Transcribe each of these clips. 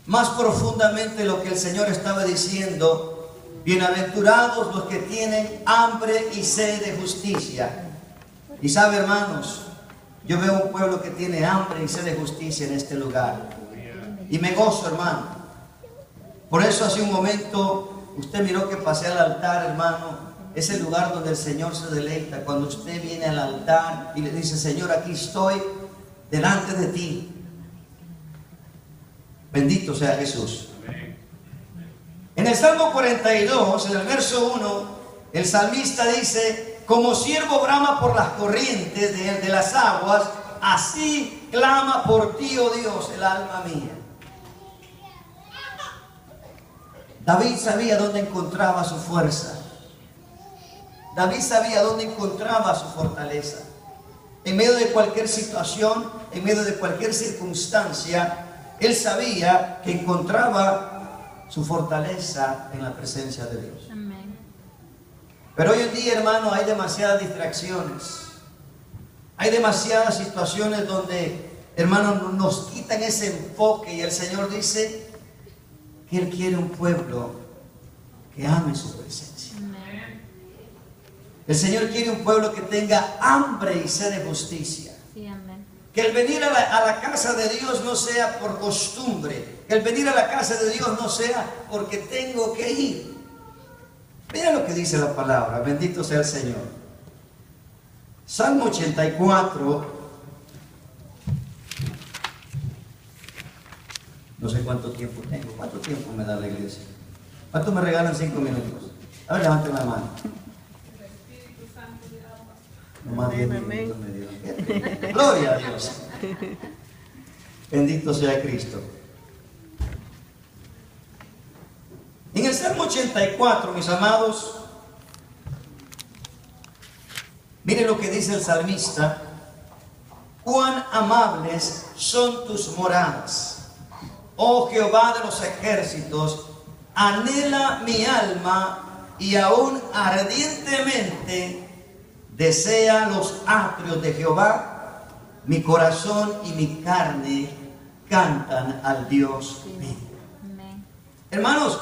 más profundamente lo que el Señor estaba diciendo: bienaventurados los que tienen hambre y sed de justicia. Y sabe, hermanos, yo veo un pueblo que tiene hambre y sed de justicia en este lugar. Y me gozo, hermano. Por eso hace un momento usted miró que pasé al altar, hermano. Es el lugar donde el Señor se deleita. Cuando usted viene al altar y le dice: Señor, aquí estoy delante de ti. Bendito sea Jesús. En el Salmo 42, en el verso 1, el salmista dice: como siervo brama por las corrientes de las aguas, así clama por ti, oh Dios, el alma mía. David sabía dónde encontraba su fuerza. David sabía dónde encontraba su fortaleza. En medio de cualquier situación, en medio de cualquier circunstancia, él sabía que encontraba su fortaleza en la presencia de Dios. Amén. Pero hoy en día, hermano, hay demasiadas distracciones. Hay demasiadas situaciones donde, hermano, nos quitan ese enfoque, y el Señor dice que Él quiere un pueblo que ame su presencia. El Señor quiere un pueblo que tenga hambre y sed de justicia. Sí, amén. Que el venir a la casa de Dios no sea por costumbre. Que el venir a la casa de Dios no sea porque tengo que ir. Mira lo que dice la palabra. Bendito sea el Señor. Salmo 84. No sé cuánto tiempo tengo. ¿Cuánto tiempo me da la iglesia? ¿Cuánto me regalan 5 minutos? A ver, levanten la mano. No más 10 minutos me dieron. Gloria a Dios. Bendito sea Cristo. En el Salmo 84, mis amados, miren lo que dice el salmista: cuán amables son tus moradas, oh Jehová de los ejércitos. Anhela mi alma y aún ardientemente desea los atrios de Jehová. Mi corazón y mi carne cantan al Dios vivo. Amén. Hermanos,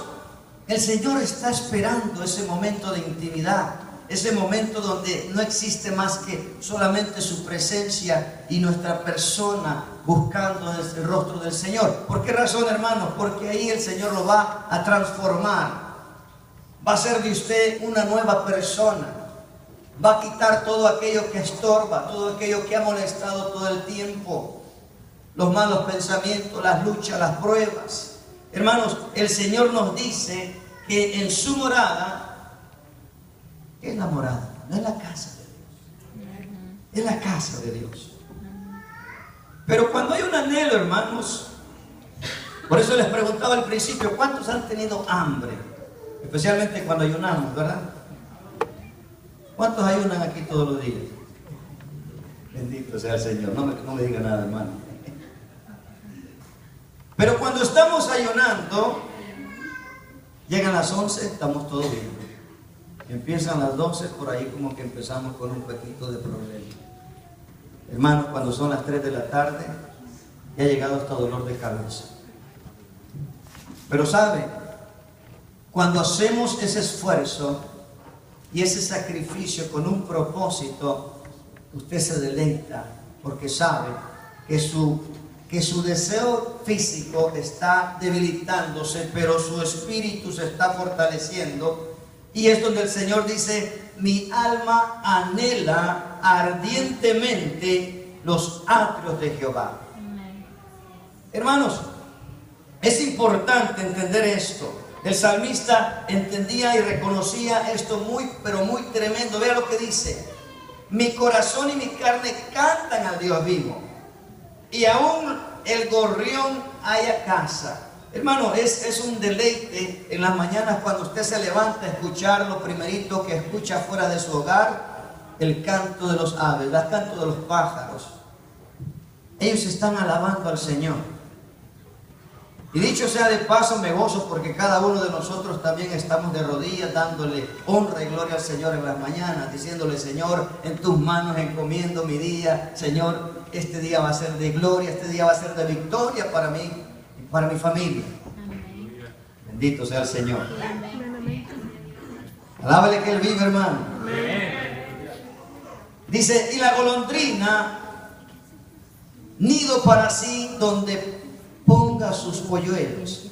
el Señor está esperando ese momento de intimidad, ese momento donde no existe más que solamente su presencia y nuestra persona buscando el rostro del Señor. ¿Por qué razón, hermanos? Porque ahí el Señor lo va a transformar. Va a hacer de usted una nueva persona. Va a quitar todo aquello que estorba, todo aquello que ha molestado todo el tiempo, los malos pensamientos, las luchas, las pruebas. Hermanos, el Señor nos dice que en su morada, ¿qué es la morada? No es la casa de Dios, es la casa de Dios. Pero cuando hay un anhelo, hermanos, por eso les preguntaba al principio: ¿cuántos han tenido hambre? Especialmente cuando ayunamos, ¿verdad? ¿Cuántos ayunan aquí todos los días? Bendito sea el Señor. No me diga nada, hermano. Pero cuando estamos ayunando, llegan las 11, estamos todos bien. Empiezan las 12, por ahí como que empezamos con un poquito de problema. Hermanos, cuando son las 3 de la tarde, ya ha llegado hasta dolor de cabeza. Pero ¿sabe? Cuando hacemos ese esfuerzo y ese sacrificio con un propósito, usted se deleita porque sabe que su deseo físico está debilitándose, pero su espíritu se está fortaleciendo. Y es donde el Señor dice: mi alma anhela ardientemente los atrios de Jehová. Amén. Hermanos, es importante entender esto. El salmista entendía y reconocía esto pero muy tremendo. Vea lo que dice: mi corazón y mi carne cantan al Dios vivo, y aún el gorrión halla casa. Hermano, es un deleite en las mañanas cuando usted se levanta a escuchar lo primerito que escucha fuera de su hogar: el canto de los aves, el canto de los pájaros. Ellos están alabando al Señor. Y dicho sea de paso, me gozo porque cada uno de nosotros también estamos de rodillas dándole honra y gloria al Señor en las mañanas, diciéndole: Señor, en tus manos encomiendo mi día. Señor, este día va a ser de gloria, este día va a ser de victoria para mí y para mi familia. Bendito sea el Señor. Alábale que Él vive, hermano. Dice, y la golondrina, nido para sí donde ponga sus polluelos.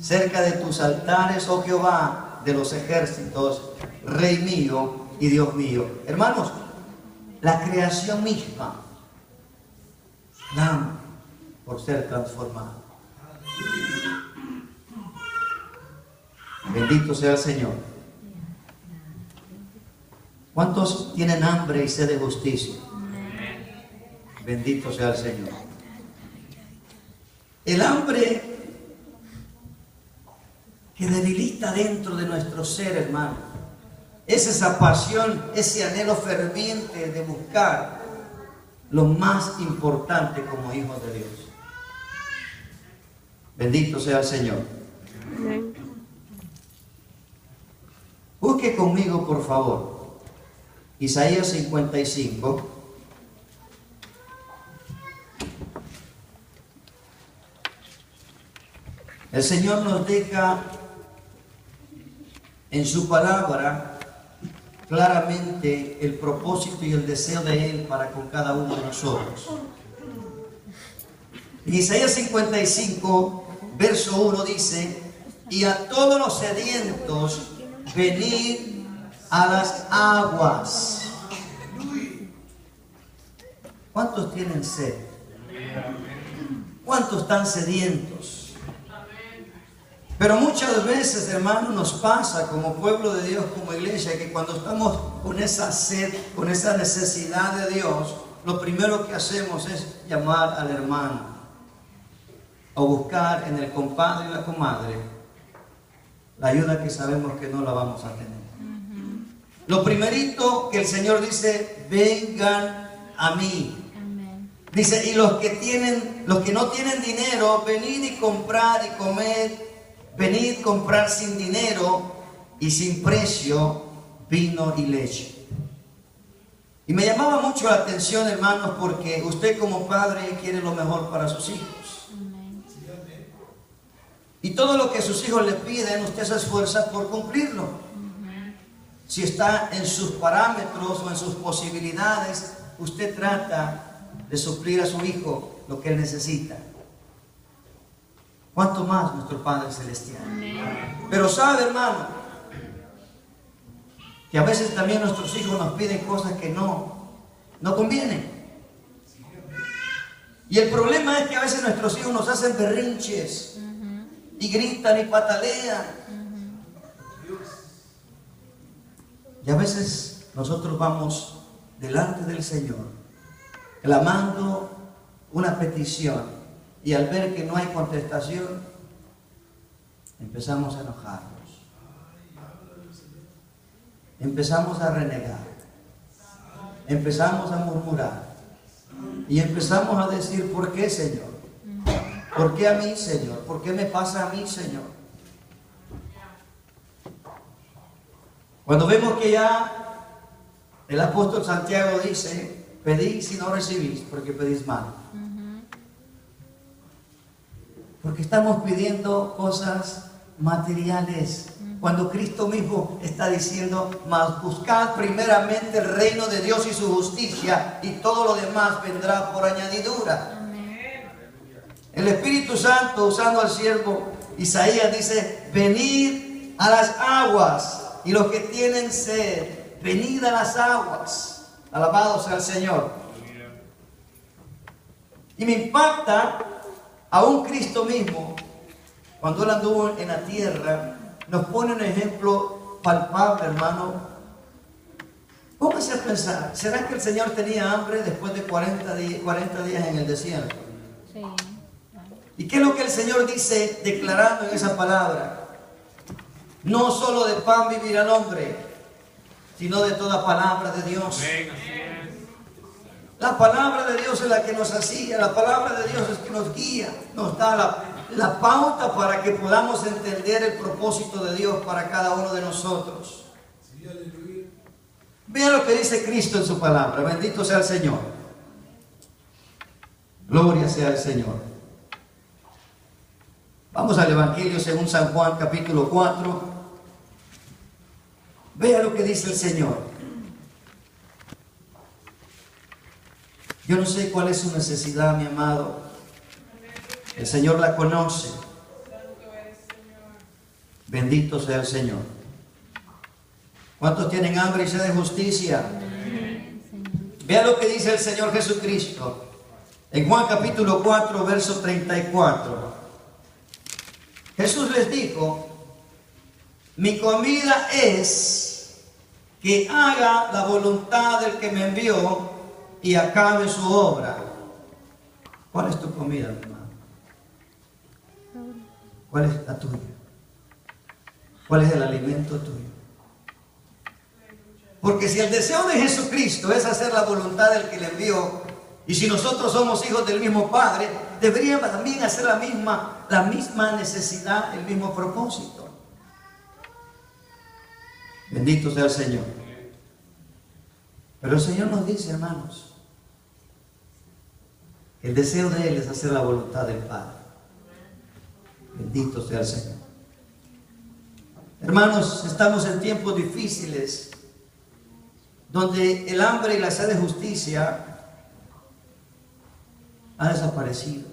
Cerca de tus altares, oh Jehová de los ejércitos, Rey mío y Dios mío. Hermanos, la creación misma clama por ser transformada. Bendito sea el Señor. ¿Cuántos tienen hambre y sed de justicia? Bendito sea el Señor. El hambre que debilita dentro de nuestro ser, hermano, es esa pasión, ese anhelo ferviente de buscar lo más importante como hijos de Dios. Bendito sea el Señor. Amén. Busque conmigo, por favor, Isaías 55. El Señor nos deja en su palabra claramente el propósito y el deseo de Él para con cada uno de nosotros. En Isaías 55, verso 1 dice, y a todos los sedientos, venid a las aguas. ¿Cuántos tienen sed? ¿Cuántos están sedientos? Pero muchas veces, hermanos, nos pasa como pueblo de Dios, como iglesia, que cuando estamos con esa sed, con esa necesidad de Dios, lo primero que hacemos es llamar al hermano o buscar en el compadre y la comadre la ayuda que sabemos que no la vamos a tener. Lo primerito que el Señor dice, vengan a mí. Dice, y los que no tienen dinero, venid y comprar y comer. Venid comprar sin dinero y sin precio vino y leche. Y me llamaba mucho la atención, hermanos, porque usted como padre quiere lo mejor para sus hijos. Y todo lo que sus hijos le piden, usted se esfuerza por cumplirlo. Si está en sus parámetros o en sus posibilidades, usted trata de suplir a su hijo lo que él necesita. ¿Cuánto más nuestro Padre Celestial? Pero sabe, hermano, que a veces también nuestros hijos nos piden cosas que no convienen. Y el problema es que a veces nuestros hijos nos hacen berrinches y gritan y patalean. Y a veces nosotros vamos delante del Señor clamando una petición. Y al ver que no hay contestación, empezamos a enojarnos. Empezamos a renegar. Empezamos a murmurar. Y empezamos a decir, ¿por qué, Señor? ¿Por qué a mí, Señor? ¿Por qué me pasa a mí, Señor? Cuando vemos que ya el apóstol Santiago dice, pedís y no recibís, porque pedís mal. Porque estamos pidiendo cosas materiales. Cuando Cristo mismo está diciendo, mas buscad primeramente el reino de Dios y su justicia, y todo lo demás vendrá por añadidura. Amén. El Espíritu Santo, usando al siervo Isaías, dice, venid a las aguas, y los que tienen sed, venid a las aguas. Alabado sea el Señor. Y me impacta aún Cristo mismo, cuando Él anduvo en la tierra, nos pone un ejemplo palpable, hermano. Póngase a pensar, ¿será que el Señor tenía hambre después de 40 días en el desierto? Sí. ¿Y qué es lo que el Señor dice declarando en esa palabra? No solo de pan vivirá el hombre, sino de toda palabra de Dios. La palabra de Dios es la que nos hacía, la palabra de Dios es que nos guía, nos da la pauta para que podamos entender el propósito de Dios para cada uno de nosotros. Vean lo que dice Cristo en su palabra. Bendito sea el Señor. Gloria sea el Señor. Vamos al Evangelio según San Juan, capítulo 4. Vea lo que dice el Señor. Yo no sé cuál es su necesidad, mi amado. El Señor la conoce. Bendito sea el Señor. ¿Cuántos tienen hambre y sed de justicia? Vea lo que dice el Señor Jesucristo en Juan capítulo 4, verso 34. Jesús les dijo: mi comida es que haga la voluntad del que me envió y acabe su obra. ¿Cuál es tu comida, mi hermano? ¿Cuál es la tuya? ¿Cuál es el alimento tuyo? Porque si el deseo de Jesucristo es hacer la voluntad del que le envió, y si nosotros somos hijos del mismo Padre, deberíamos también hacer la misma necesidad, el mismo propósito. Bendito sea el Señor. Pero el Señor nos dice, hermanos, que el deseo de Él es hacer la voluntad del Padre. Bendito sea el Señor. Hermanos, estamos en tiempos difíciles donde el hambre y la sed de justicia ha desaparecido.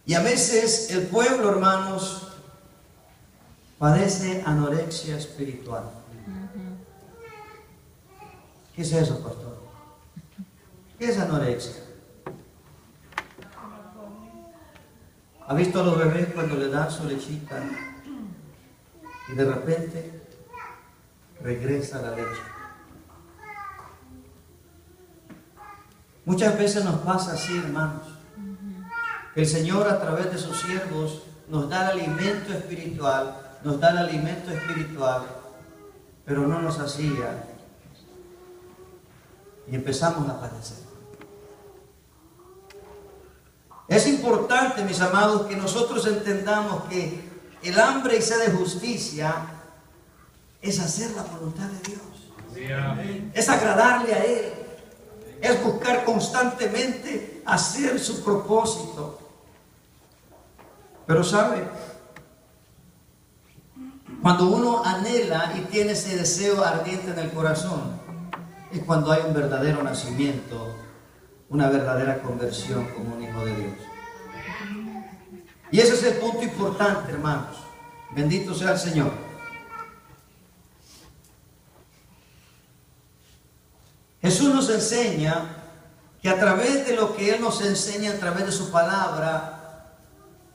Y a veces el pueblo, hermanos, padece anorexia espiritual. ¿Qué es eso, pastor? ¿Qué es anorexia? ¿Ha visto a los bebés cuando le dan su lechita y de repente regresa la leche? Muchas veces nos pasa así, hermanos, que el Señor a través de sus siervos nos da el alimento espiritual, pero no nos hacía y empezamos a padecer. Es importante, mis amados, que nosotros entendamos que el hambre y sed de justicia es hacer la voluntad de Dios, es agradarle a Él, es buscar constantemente hacer su propósito. Pero sabe, cuando uno anhela y tiene ese deseo ardiente en el corazón, es cuando hay un verdadero nacimiento, una verdadera conversión como un hijo de Dios. Y ese es el punto importante, hermanos. Bendito sea el Señor. Jesús nos enseña que a través de lo que Él nos enseña, a través de su palabra,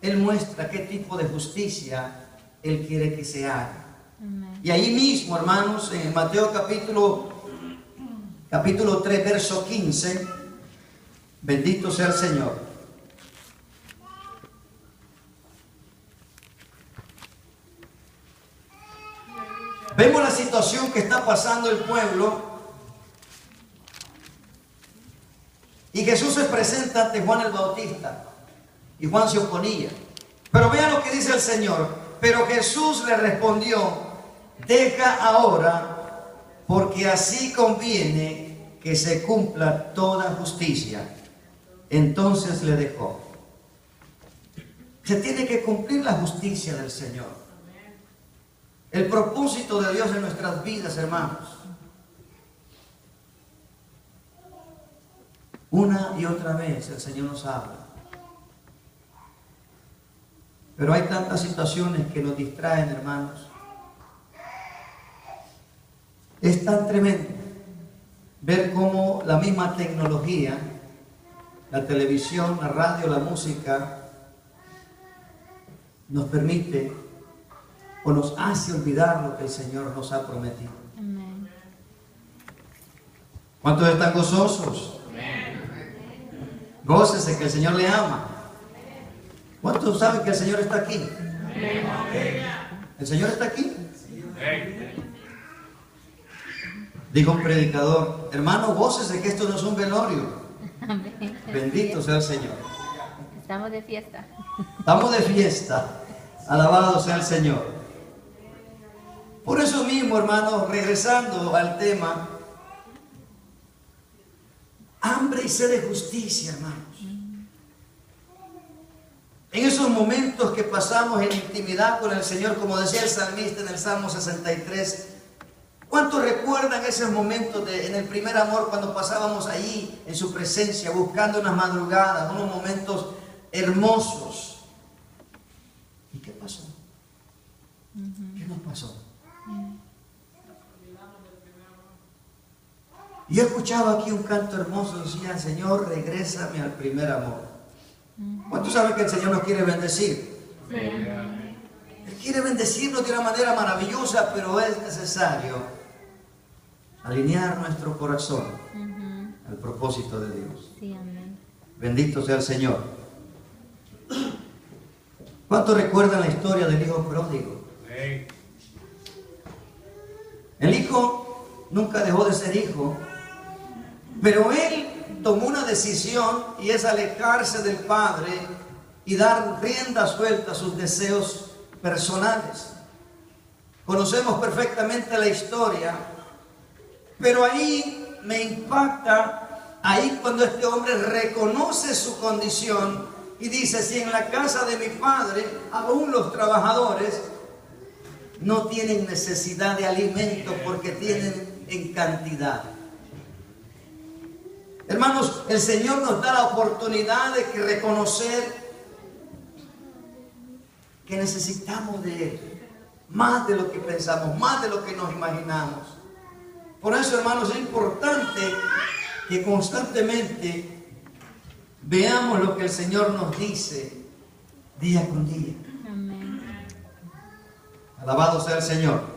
Él muestra qué tipo de justicia Él quiere que se haga. Amén. Y ahí mismo, hermanos, en Mateo capítulo 3, verso 15, bendito sea el Señor. Vemos la situación que está pasando el pueblo y Jesús se presenta ante Juan el Bautista y Juan se oponía. Pero vean lo que dice el Señor. Pero Jesús le respondió: deja ahora, porque así conviene que se cumpla toda justicia. Entonces le dejó. Se tiene que cumplir la justicia del Señor. El propósito de Dios en nuestras vidas, hermanos. Una y otra vez el Señor nos habla. Pero hay tantas situaciones que nos distraen, hermanos. Es tan tremendo ver cómo la misma tecnología, la televisión, la radio, la música, nos permite o nos hace olvidar lo que el Señor nos ha prometido. Amén. ¿Cuántos están gozosos? Amén. Gócese que el Señor le ama. ¿Cuántos saben que el Señor está aquí? Amén. ¿El Señor está aquí? Amén. Dijo un predicador: hermano, gócese que esto no es un velorio. Amén. Bendito sea el Señor. Estamos de fiesta. Estamos de fiesta. Alabado sea el Señor. Por eso mismo, hermanos, regresando al tema, hambre y sed de justicia, hermanos. En esos momentos que pasamos en intimidad con el Señor, como decía el salmista en el Salmo 63, ¿cuántos recuerdan esos momentos en el primer amor cuando pasábamos allí en su presencia, buscando unas madrugadas, unos momentos hermosos? ¿Y qué pasó? ¿Qué nos pasó? Yo escuchaba aquí un canto hermoso, decía: Señor, regrésame al primer amor. ¿Cuántos saben que el Señor nos quiere bendecir? Sí. Él quiere bendecirnos de una manera maravillosa, pero es necesario alinear nuestro corazón al propósito de Dios. Sí, amén. Bendito sea el Señor. ¿Cuántos recuerdan la historia del hijo pródigo? Sí. El hijo nunca dejó de ser hijo, pero él tomó una decisión, y es alejarse del Padre y dar rienda suelta a sus deseos personales. Conocemos perfectamente la historia, pero ahí me impacta, ahí cuando este hombre reconoce su condición y dice: si en la casa de mi padre aún los trabajadores no tienen necesidad de alimento porque tienen en cantidad. Hermanos, el Señor nos da la oportunidad de reconocer que necesitamos de Él, más de lo que pensamos, más de lo que nos imaginamos. Por eso, hermanos, es importante que constantemente veamos lo que el Señor nos dice día con día. Amén. Alabado sea el Señor.